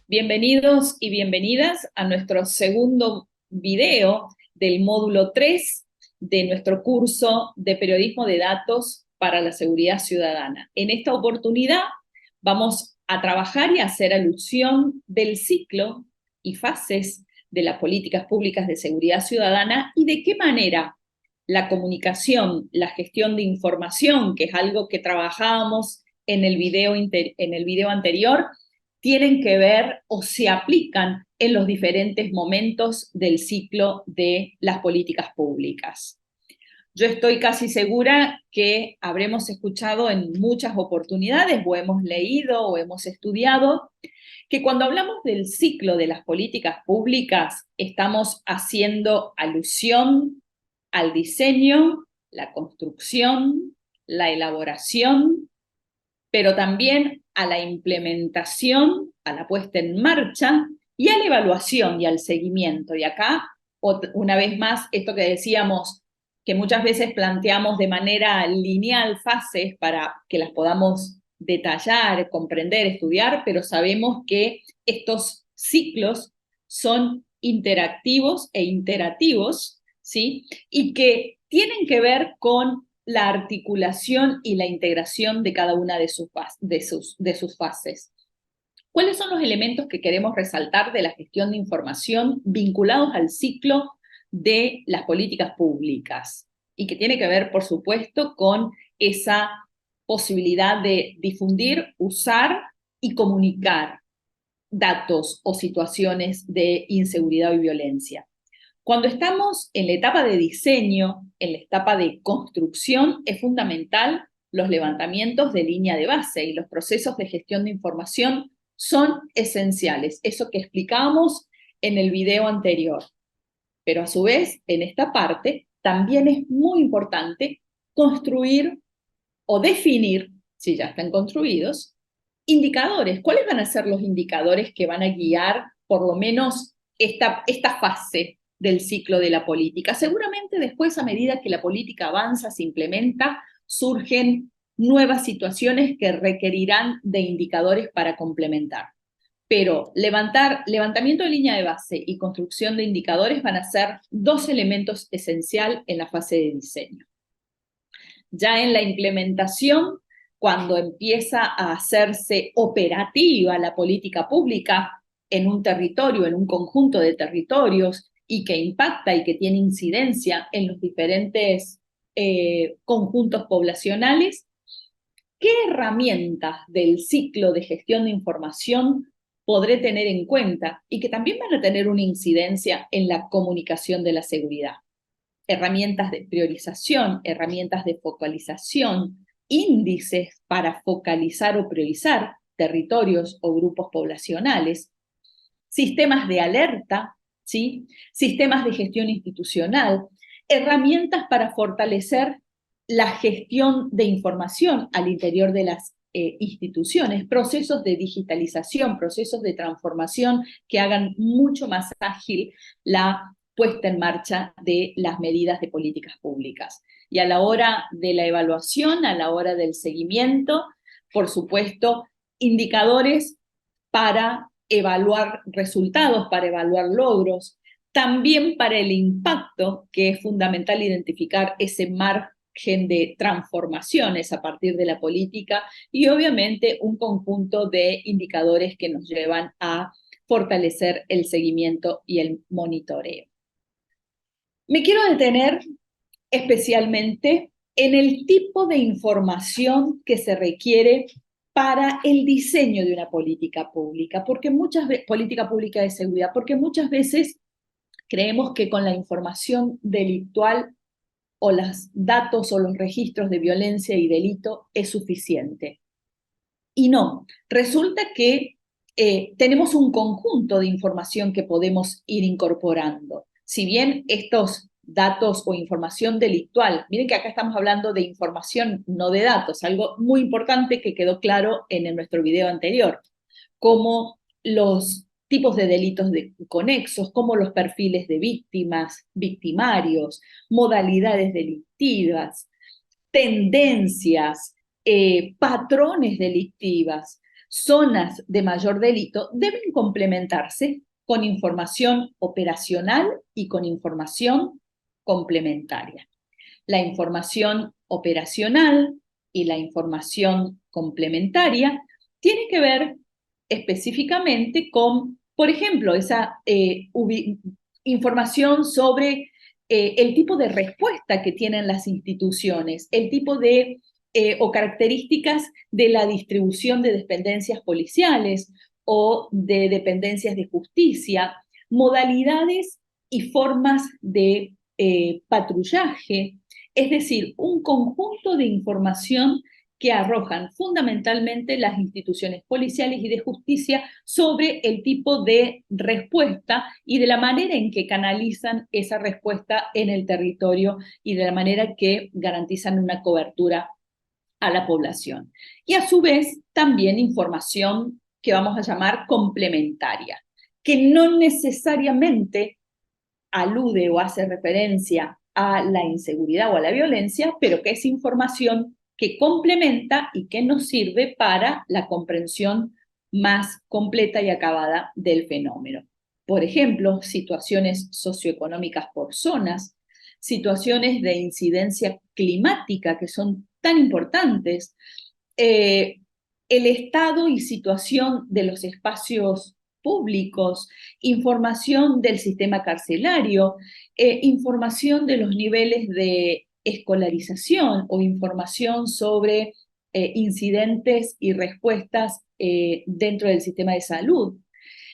Bienvenidos y bienvenidas a nuestro segundo video del módulo 3 de nuestro curso de periodismo de datos para la seguridad ciudadana. En esta oportunidad vamos a trabajar y a hacer alusión del ciclo y fases de las políticas públicas de seguridad ciudadana y de qué manera la comunicación, la gestión de información, que es algo que trabajábamos en el video anterior, tienen que ver o se aplican en los diferentes momentos del ciclo de las políticas públicas. Yo estoy casi segura que habremos escuchado en muchas oportunidades, o hemos leído, o hemos estudiado, que cuando hablamos del ciclo de las políticas públicas, estamos haciendo alusión al diseño, la construcción, la elaboración, pero también a la implementación, a la puesta en marcha y a la evaluación y al seguimiento. Y acá, una vez más, esto que decíamos, que muchas veces planteamos de manera lineal fases para que las podamos detallar, comprender, estudiar, pero sabemos que estos ciclos son interactivos e iterativos, ¿sí? Y que tienen que ver con la articulación y la integración de cada una de sus fases. ¿Cuáles son los elementos que queremos resaltar de la gestión de información vinculados al ciclo de las políticas públicas? Y que tiene que ver, por supuesto, con esa posibilidad de difundir, usar y comunicar datos o situaciones de inseguridad y violencia. Cuando estamos en la etapa de diseño, en la etapa de construcción, es fundamental los levantamientos de línea de base y los procesos de gestión de información son esenciales. Eso que explicábamos en el video anterior. Pero a su vez, en esta parte, también es muy importante construir o definir, si ya están construidos, indicadores. ¿Cuáles van a ser los indicadores que van a guiar por lo menos esta fase del ciclo de la política? Seguramente después, a medida que la política avanza, se implementa, surgen nuevas situaciones que requerirán de indicadores para complementar. Pero levantamiento de línea de base y construcción de indicadores van a ser dos elementos esenciales en la fase de diseño. Ya en la implementación, cuando empieza a hacerse operativa la política pública en un territorio, en un conjunto de territorios, y que impacta y que tiene incidencia en los diferentes conjuntos poblacionales, ¿qué herramientas del ciclo de gestión de información podré tener en cuenta y que también van a tener una incidencia en la comunicación de la seguridad? Herramientas de priorización, herramientas de focalización, índices para focalizar o priorizar territorios o grupos poblacionales, sistemas de alerta, ¿sí? Sistemas de gestión institucional, herramientas para fortalecer la gestión de información al interior de las instituciones, procesos de digitalización, procesos de transformación que hagan mucho más ágil la puesta en marcha de las medidas de políticas públicas. Y a la hora de la evaluación, a la hora del seguimiento, por supuesto, indicadores para evaluar resultados, para evaluar logros, también para el impacto, que es fundamental identificar ese margen de transformaciones a partir de la política y obviamente un conjunto de indicadores que nos llevan a fortalecer el seguimiento y el monitoreo. Me quiero detener especialmente en el tipo de información que se requiere para el diseño de una política pública, política pública de seguridad, porque muchas veces creemos que con la información delictual o los datos o los registros de violencia y delito es suficiente. Y no, resulta que tenemos un conjunto de información que podemos ir incorporando. Si bien estos datos o información delictual, miren que acá estamos hablando de información, no de datos, algo muy importante que quedó claro en nuestro video anterior, como los tipos de delitos conexos, como los perfiles de víctimas, victimarios, modalidades delictivas, tendencias, patrones delictivas. zonas de mayor delito deben complementarse con información operacional y con información complementaria. La información operacional y la información complementaria tiene que ver específicamente con, por ejemplo, esa información sobre el tipo de respuesta que tienen las instituciones, el tipo de o características de la distribución de dependencias policiales o de dependencias de justicia, modalidades y formas de patrullaje, es decir, un conjunto de información que arrojan fundamentalmente las instituciones policiales y de justicia sobre el tipo de respuesta y de la manera en que canalizan esa respuesta en el territorio y de la manera que garantizan una cobertura a la población. Y a su vez también información que vamos a llamar complementaria, que no necesariamente alude o hace referencia a la inseguridad o a la violencia, pero que es información que complementa y que nos sirve para la comprensión más completa y acabada del fenómeno. Por ejemplo, situaciones socioeconómicas por zonas, situaciones de incidencia climática que son tan importantes, el estado y situación de los espacios públicos, información del sistema carcelario, información de los niveles de escolarización o información sobre incidentes y respuestas dentro del sistema de salud.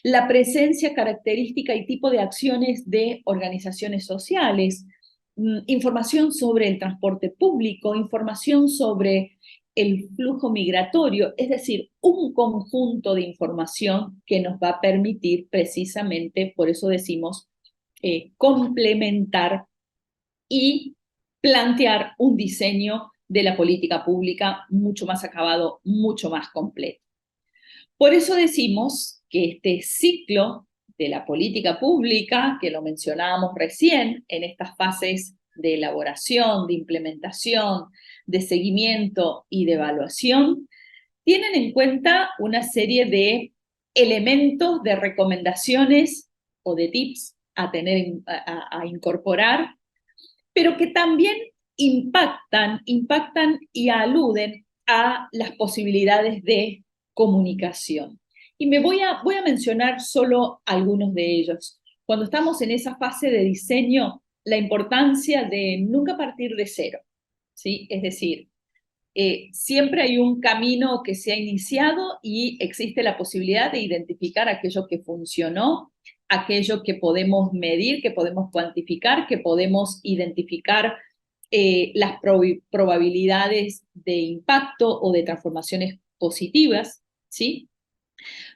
La presencia, característica y tipo de acciones de organizaciones sociales, información sobre el transporte público, información sobre el flujo migratorio, es decir, un conjunto de información que nos va a permitir precisamente, por eso decimos, complementar y plantear un diseño de la política pública mucho más acabado, mucho más completo. Por eso decimos que este ciclo de la política pública, que lo mencionábamos recién en estas fases de elaboración, de implementación, de seguimiento y de evaluación, tienen en cuenta una serie de elementos, de recomendaciones o de tips a tener, a incorporar, pero que también impactan y aluden a las posibilidades de comunicación. Y me voy a mencionar solo algunos de ellos. Cuando estamos en esa fase de diseño, la importancia de nunca partir de cero, ¿sí? Es decir, siempre hay un camino que se ha iniciado y existe la posibilidad de identificar aquello que funcionó, aquello que podemos medir, que podemos cuantificar, que podemos identificar las probabilidades de impacto o de transformaciones positivas, ¿sí?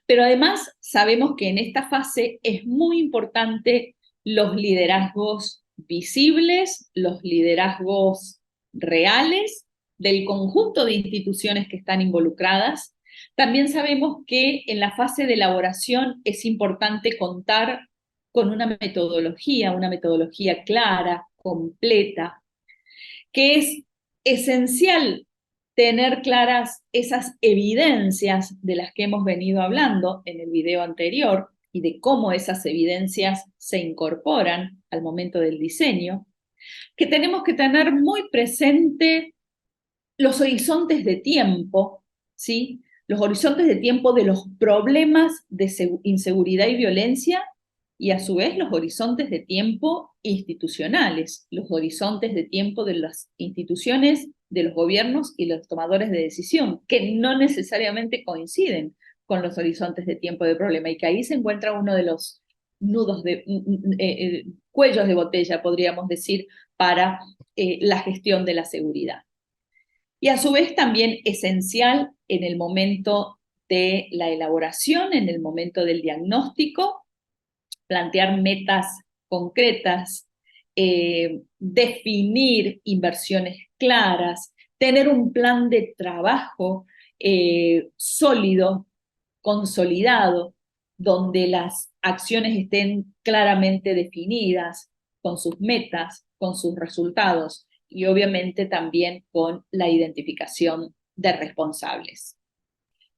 Pero además sabemos que en esta fase es muy importante los liderazgos visibles, los liderazgos reales del conjunto de instituciones que están involucradas. También sabemos que en la fase de elaboración es importante contar con una metodología clara, completa, que es esencial tener claras esas evidencias de las que hemos venido hablando en el video anterior y de cómo esas evidencias se incorporan al momento del diseño, que tenemos que tener muy presente los horizontes de tiempo, ¿sí? Los horizontes de tiempo de los problemas de inseguridad y violencia y a su vez los horizontes de tiempo institucionales, los horizontes de tiempo de las instituciones, de los gobiernos y los tomadores de decisión, que no necesariamente coinciden con los horizontes de tiempo de problema y que ahí se encuentra uno de los nudos de cuellos de botella, podríamos decir, para la gestión de la seguridad. Y a su vez también esencial en el momento de la elaboración, en el momento del diagnóstico, plantear metas concretas, definir inversiones claras, tener un plan de trabajo sólido, consolidado, donde las acciones estén claramente definidas, con sus metas, con sus resultados y obviamente también con la identificación de responsables.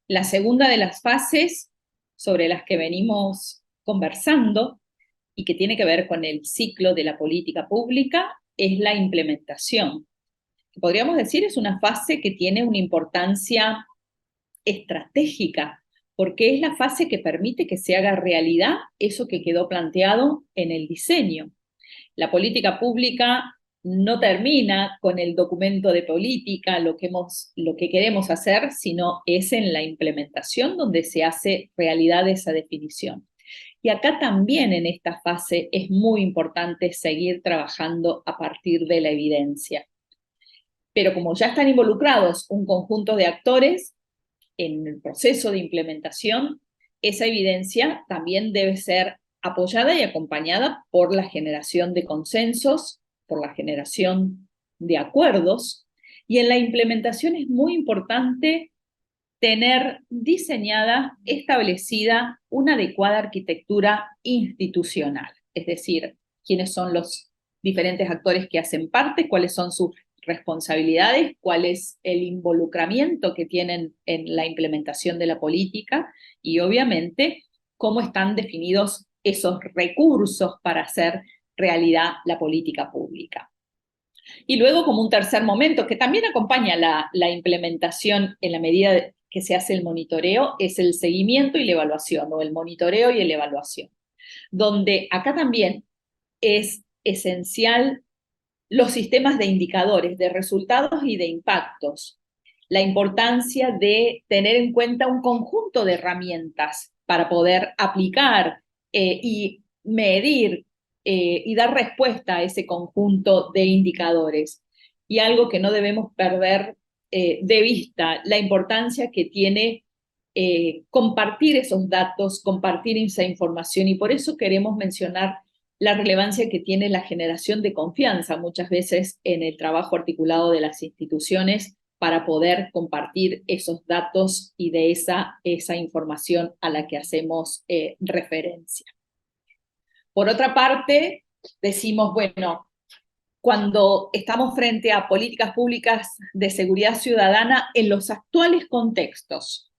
La segunda de las fases sobre las que venimos conversando y que tiene que ver con el ciclo de la política pública es la implementación. Podríamos decir es una fase que tiene una importancia estratégica, porque es la fase que permite que se haga realidad eso que quedó planteado en el diseño. La política pública no termina con el documento de política, lo que queremos hacer, sino es en la implementación donde se hace realidad esa definición. Y acá también en esta fase es muy importante seguir trabajando a partir de la evidencia. Pero como ya están involucrados un conjunto de actores en el proceso de implementación, esa evidencia también debe ser apoyada y acompañada por la generación de consensos, por la generación de acuerdos, y en la implementación es muy importante tener diseñada, establecida una adecuada arquitectura institucional, es decir, quiénes son los diferentes actores que hacen parte, cuáles son sus responsabilidades, cuál es el involucramiento que tienen en la implementación de la política y obviamente cómo están definidos esos recursos para hacer realidad la política pública. Y luego como un tercer momento, que también acompaña la implementación en la medida que se hace el monitoreo, es el seguimiento y la evaluación, o el monitoreo y la evaluación, donde acá también es esencial los sistemas de indicadores, de resultados y de impactos, la importancia de tener en cuenta un conjunto de herramientas para poder aplicar y medir y dar respuesta a ese conjunto de indicadores. Y algo que no debemos perder de vista, la importancia que tiene compartir esos datos, compartir esa información, y por eso queremos mencionar la relevancia que tiene la generación de confianza muchas veces en el trabajo articulado de las instituciones para poder compartir esos datos y de esa información a la que hacemos referencia. Por otra parte, decimos, bueno, cuando estamos frente a políticas públicas de seguridad ciudadana en los actuales contextos,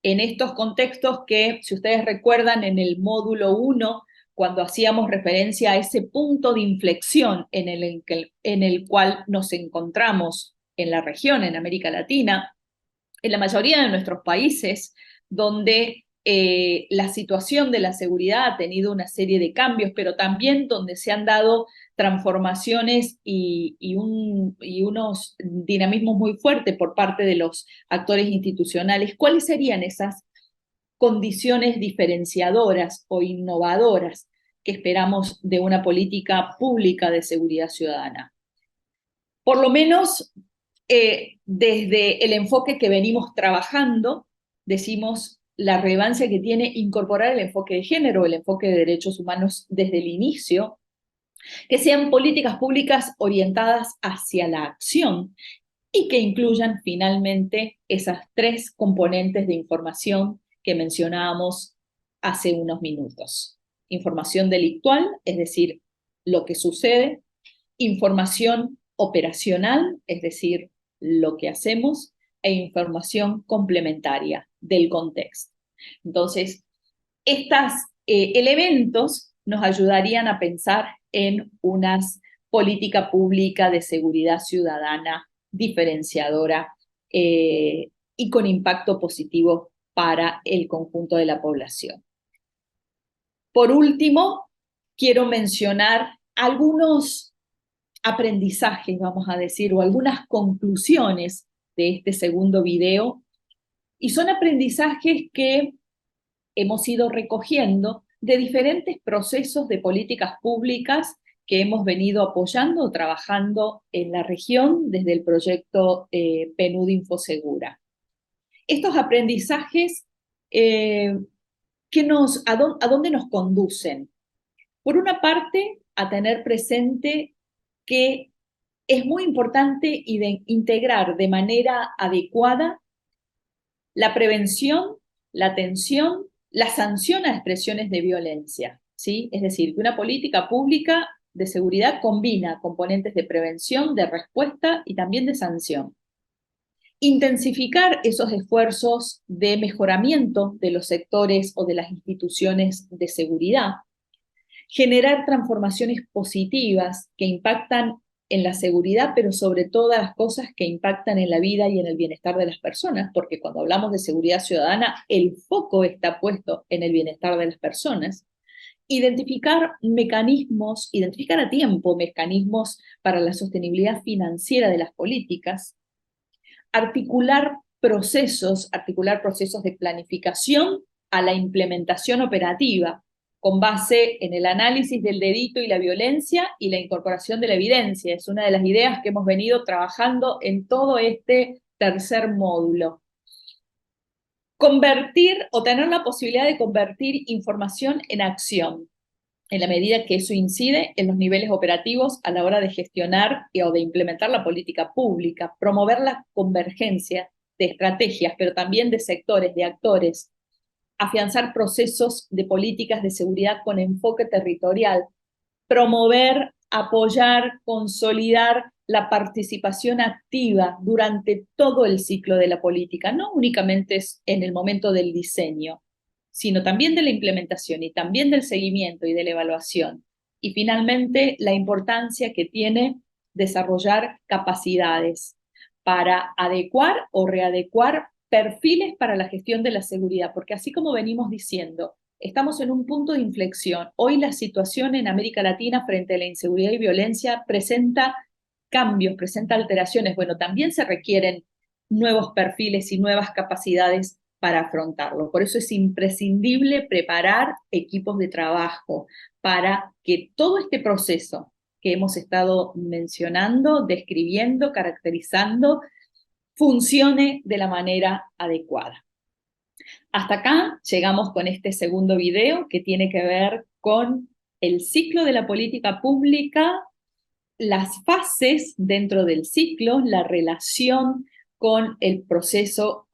en estos contextos que, si ustedes recuerdan, en el módulo 1, cuando hacíamos referencia a ese punto de inflexión en el cual nos encontramos en la región, en América Latina, en la mayoría de nuestros países, donde la situación de la seguridad ha tenido una serie de cambios, pero también donde se han dado transformaciones y unos dinamismos muy fuertes por parte de los actores institucionales. ¿Cuáles serían esas condiciones diferenciadoras o innovadoras que esperamos de una política pública de seguridad ciudadana? Por lo menos desde el enfoque que venimos trabajando, decimos la relevancia que tiene incorporar el enfoque de género, el enfoque de derechos humanos desde el inicio, que sean políticas públicas orientadas hacia la acción y que incluyan finalmente esas tres componentes de información que mencionábamos hace unos minutos. Información delictual, es decir, lo que sucede, información operacional, es decir, lo que hacemos, e información complementaria del contexto. Entonces, estos elementos nos ayudarían a pensar en una política pública de seguridad ciudadana diferenciadora y con impacto positivo para el conjunto de la población. Por último, quiero mencionar algunos aprendizajes, vamos a decir, o algunas conclusiones de este segundo video, y son aprendizajes que hemos ido recogiendo de diferentes procesos de políticas públicas que hemos venido apoyando o trabajando en la región desde el proyecto PNUD Infosegura. Estos aprendizajes, ¿a dónde nos conducen? Por una parte, a tener presente que es muy importante integrar de manera adecuada la prevención, la atención, la sanción a expresiones de violencia, ¿sí? Es decir, que una política pública de seguridad combina componentes de prevención, de respuesta y también de sanción. Intensificar esos esfuerzos de mejoramiento de los sectores o de las instituciones de seguridad, generar transformaciones positivas que impactan en la seguridad, pero sobre todas las cosas que impactan en la vida y en el bienestar de las personas, porque cuando hablamos de seguridad ciudadana, el foco está puesto en el bienestar de las personas. Identificar mecanismos, identificar a tiempo mecanismos para la sostenibilidad financiera de las políticas, articular procesos de planificación a la implementación operativa, con base en el análisis del delito y la violencia y la incorporación de la evidencia. Es una de las ideas que hemos venido trabajando en todo este tercer módulo. Convertir o tener la posibilidad de convertir información en acción, en la medida que eso incide en los niveles operativos a la hora de gestionar o de implementar la política pública, promover la convergencia de estrategias, pero también de sectores, de actores, afianzar procesos de políticas de seguridad con enfoque territorial, promover, apoyar, consolidar la participación activa durante todo el ciclo de la política, no únicamente en el momento del diseño, sino también de la implementación y también del seguimiento y de la evaluación. Y finalmente, la importancia que tiene desarrollar capacidades para adecuar o readecuar perfiles para la gestión de la seguridad, porque así como venimos diciendo, estamos en un punto de inflexión. Hoy la situación en América Latina frente a la inseguridad y violencia presenta cambios, presenta alteraciones. Bueno, también se requieren nuevos perfiles y nuevas capacidades para afrontarlo. Por eso es imprescindible preparar equipos de trabajo para que todo este proceso que hemos estado mencionando, describiendo, caracterizando, funcione de la manera adecuada. Hasta acá llegamos con este segundo video que tiene que ver con el ciclo de la política pública, las fases dentro del ciclo, la relación con el proceso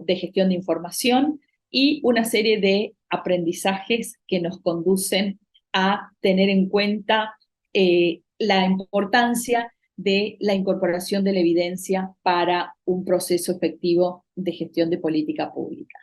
de gestión de información y una serie de aprendizajes que nos conducen a tener en cuenta la importancia de la incorporación de la evidencia para un proceso efectivo de gestión de política pública.